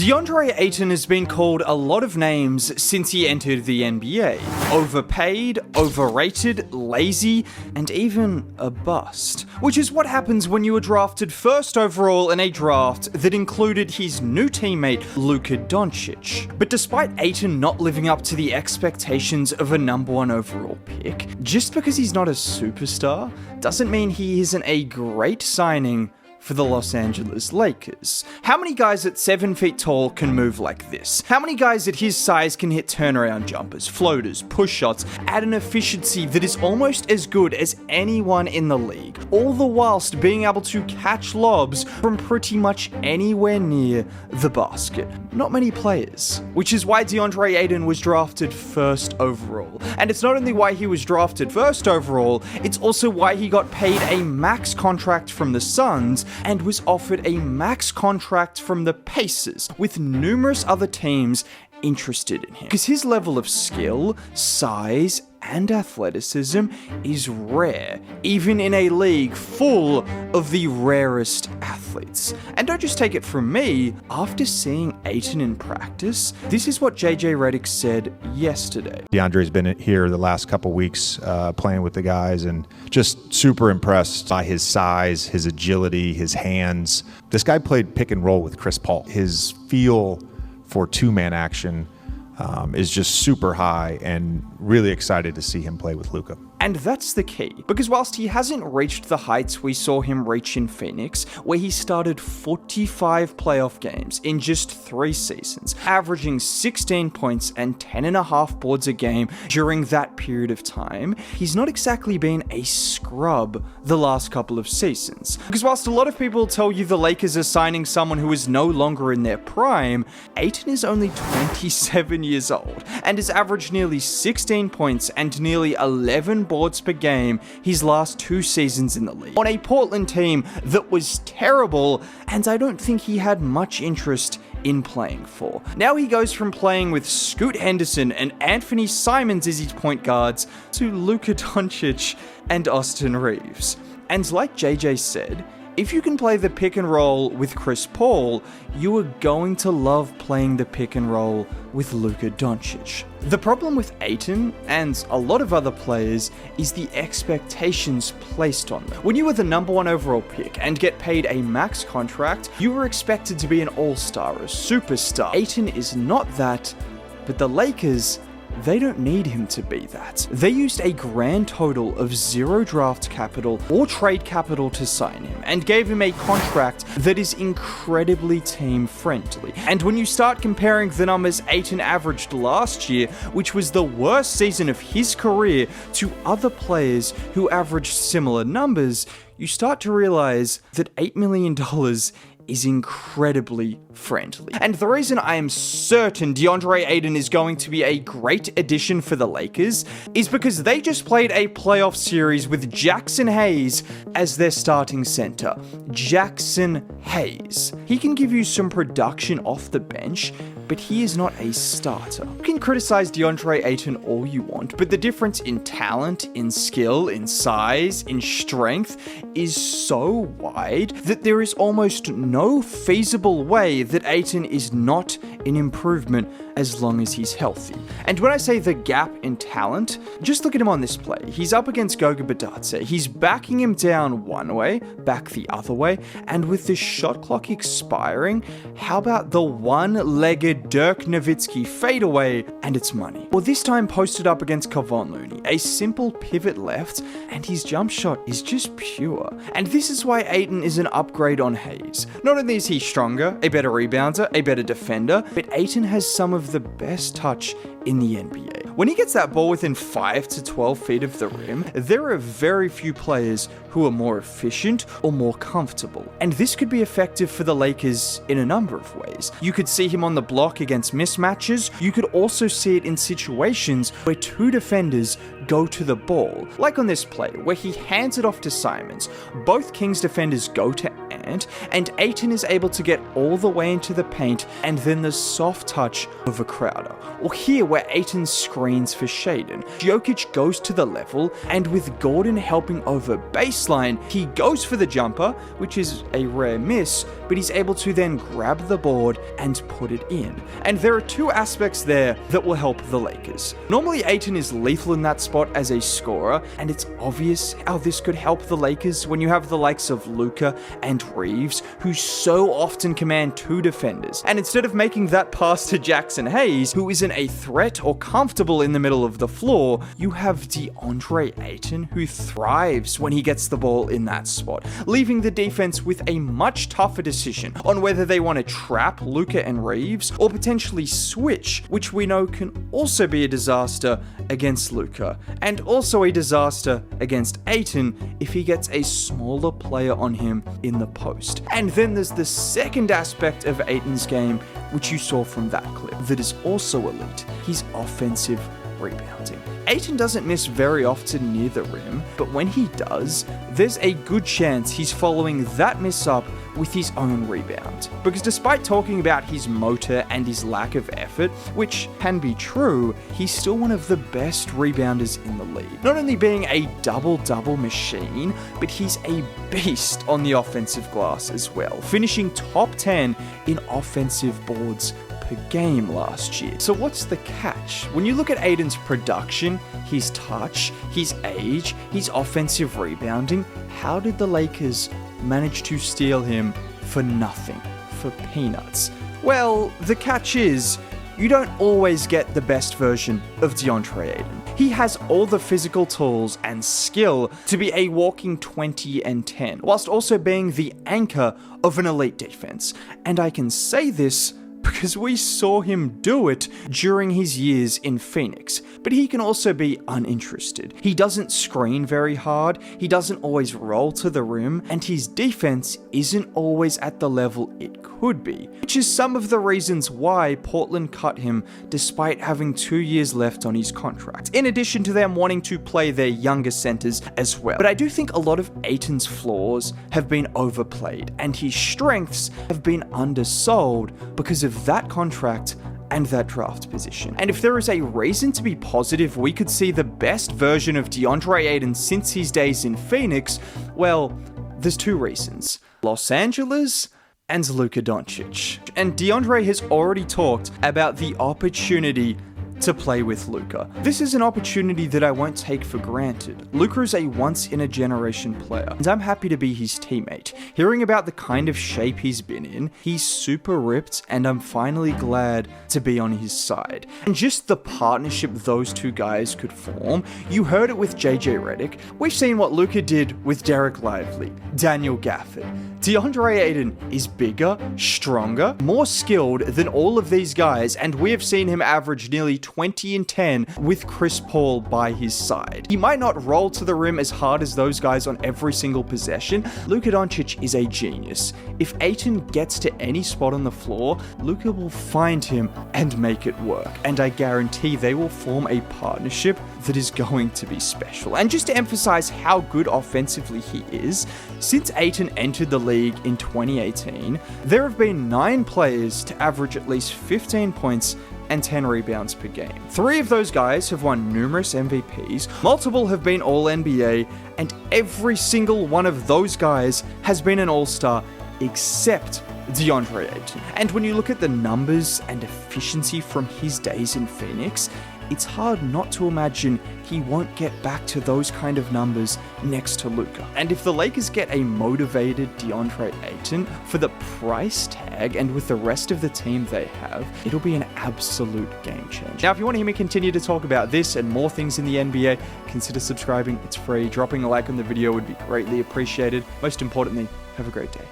Deandre Ayton has been called a lot of names since he entered the NBA. Overpaid, overrated, lazy, and even a bust. Which is what happens when you were drafted first overall in a draft that included his new teammate, Luka Doncic. But despite Ayton not living up to the expectations of a number 1 overall pick, just because he's not a superstar doesn't mean he isn't a great signing for the Los Angeles Lakers. How many guys at 7 feet tall can move like this? How many guys at his size can hit turnaround jumpers, floaters, push shots at an efficiency that is almost as good as anyone in the league, all the whilst being able to catch lobs from pretty much anywhere near the basket? Not many players, which is why Deandre Ayton was drafted first overall. And it's not only why he was drafted first overall, it's also why he got paid a max contract from the Suns and was offered a max contract from the Pacers, with numerous other teams interested in him. Because his level of skill, size, and athleticism is rare, even in a league full of the rarest athletes. And don't just take it from me, after seeing Ayton in practice, this is what JJ Redick said yesterday. Deandre's been here the last couple weeks playing with the guys and just super impressed by his size, his agility, his hands. This guy played pick and roll with Chris Paul. His feel for two-man action is just super high, and really excited to see him play with Luka. And that's the key, because whilst he hasn't reached the heights we saw him reach in Phoenix, where he started 45 playoff games in just 3 seasons, averaging 16 points and 10.5 boards a game during that period of time, he's not exactly been a scrub the last couple of seasons. Because whilst a lot of people tell you the Lakers are signing someone who is no longer in their prime, Ayton is only 27 years old and has averaged nearly 16 points and nearly 11 boards per game his last 2 seasons in the league, on a Portland team that was terrible, and I don't think he had much interest in playing for. Now he goes from playing with Scoot Henderson and Anthony Simons as his point guards to Luka Doncic and Austin Reeves. And like JJ said, if you can play the pick and roll with Chris Paul, you are going to love playing the pick and roll with Luka Doncic. The problem with Ayton, and a lot of other players, is the expectations placed on them. When you were the number 1 overall pick and get paid a max contract, you were expected to be an all-star, a superstar. Ayton is not that, but the Lakers, they don't need him to be that. They used a grand total of 0 draft capital or trade capital to sign him, and gave him a contract that is incredibly team friendly. And when you start comparing the numbers Ayton averaged last year, which was the worst season of his career, to other players who averaged similar numbers, you start to realize that $8 million is incredibly friendly. And the reason I am certain Deandre Ayton is going to be a great addition for the Lakers is because they just played a playoff series with Jackson Hayes as their starting center. Jackson Hayes. He can give you some production off the bench, but he is not a starter. You can criticize Deandre Ayton all you want, but the difference in talent, in skill, in size, in strength is so wide that there is almost no feasible way that Ayton is not an improvement as long as he's healthy. And when I say the gap in talent, just look at him on this play. He's up against Goga Bitadze. He's backing him down one way, back the other way, and with the shot clock expiring, how about the one-legged Dirk Nowitzki fadeaway, and it's money. Well, this time posted up against Kevon Looney, a simple pivot left, and his jump shot is just pure. And this is why Ayton is an upgrade on Hayes. Not only is he stronger, a better rebounder, a better defender, but Ayton has some of the best touch in the NBA. When he gets that ball within 5 to 12 feet of the rim, there are very few players who are more efficient or more comfortable. And this could be effective for the Lakers in a number of ways. You could see him on the block against mismatches. You could also see it in situations where 2 defenders go to the ball, like on this play where he hands it off to Simons. Both Kings defenders go to Ant, and Ayton is able to get all the way into the paint and then the soft touch of a Crowder. Or here where Ayton screens for Shaden. Jokic goes to the level, and with Gordon helping over baseline, baseline, he goes for the jumper, which is a rare miss, but he's able to then grab the board and put it in. And there are two aspects there that will help the Lakers. Normally, Ayton is lethal in that spot as a scorer, and it's obvious how this could help the Lakers when you have the likes of Luka and Reeves, who so often command two defenders. And instead of making that pass to Jackson Hayes, who isn't a threat or comfortable in the middle of the floor, you have Deandre Ayton, who thrives when he gets the ball in that spot, leaving the defense with a much tougher decision on whether they want to trap Luka and Reeves or potentially switch, which we know can also be a disaster against Luka, and also a disaster against Ayton if he gets a smaller player on him in the post. And then there's the second aspect of Ayton's game, which you saw from that clip, that is also elite. He's offensive rebounding. Ayton doesn't miss very often near the rim, but when he does, there's a good chance he's following that miss up with his own rebound. Because despite talking about his motor and his lack of effort, which can be true, he's still one of the best rebounders in the league. Not only being a double-double machine, but he's a beast on the offensive glass as well, finishing top 10 in offensive boards per game last year. So what's the catch? When you look at Ayton's production, his touch, his age, his offensive rebounding, how did the Lakers manage to steal him for nothing, for peanuts? Well, the catch is, you don't always get the best version of Deandre Ayton. He has all the physical tools and skill to be a walking 20 and 10, whilst also being the anchor of an elite defense. And I can say this because we saw him do it during his years in Phoenix, but he can also be uninterested. He doesn't screen very hard, he doesn't always roll to the rim, and his defense isn't always at the level it could be, which is some of the reasons why Portland cut him despite having 2 years left on his contract, in addition to them wanting to play their younger centers as well. But I do think a lot of Ayton's flaws have been overplayed, and his strengths have been undersold because of that contract and that draft position. And if there is a reason to be positive we could see the best version of Deandre Ayton since his days in Phoenix, well, there's two reasons: Los Angeles and Luka Doncic. And Deandre has already talked about the opportunity to play with Luka. This is an opportunity that I won't take for granted. Luka is a once-in-a-generation player, and I'm happy to be his teammate. Hearing about the kind of shape he's been in, he's super ripped, and I'm finally glad to be on his side. And just the partnership those two guys could form, you heard it with JJ Redick. We've seen what Luka did with Derek Lively, Daniel Gafford. Deandre Ayton is bigger, stronger, more skilled than all of these guys, and we have seen him average nearly 20 and 10 with Chris Paul by his side. He might not roll to the rim as hard as those guys on every single possession. Luka Doncic is a genius. If Ayton gets to any spot on the floor, Luka will find him and make it work. And I guarantee they will form a partnership that is going to be special. And just to emphasize how good offensively he is, since Ayton entered the league in 2018, there have been 9 players to average at least 15 points and 10 rebounds per game. 3 of those guys have won numerous MVPs, multiple have been All-NBA, and every single one of those guys has been an All-Star except Deandre Ayton. And when you look at the numbers and efficiency from his days in Phoenix, it's hard not to imagine he won't get back to those kind of numbers next to Luka. And if the Lakers get a motivated Deandre Ayton for the price tag and with the rest of the team they have, it'll be an absolute game changer. Now, if you want to hear me continue to talk about this and more things in the NBA, consider subscribing. It's free. Dropping a like on the video would be greatly appreciated. Most importantly, have a great day.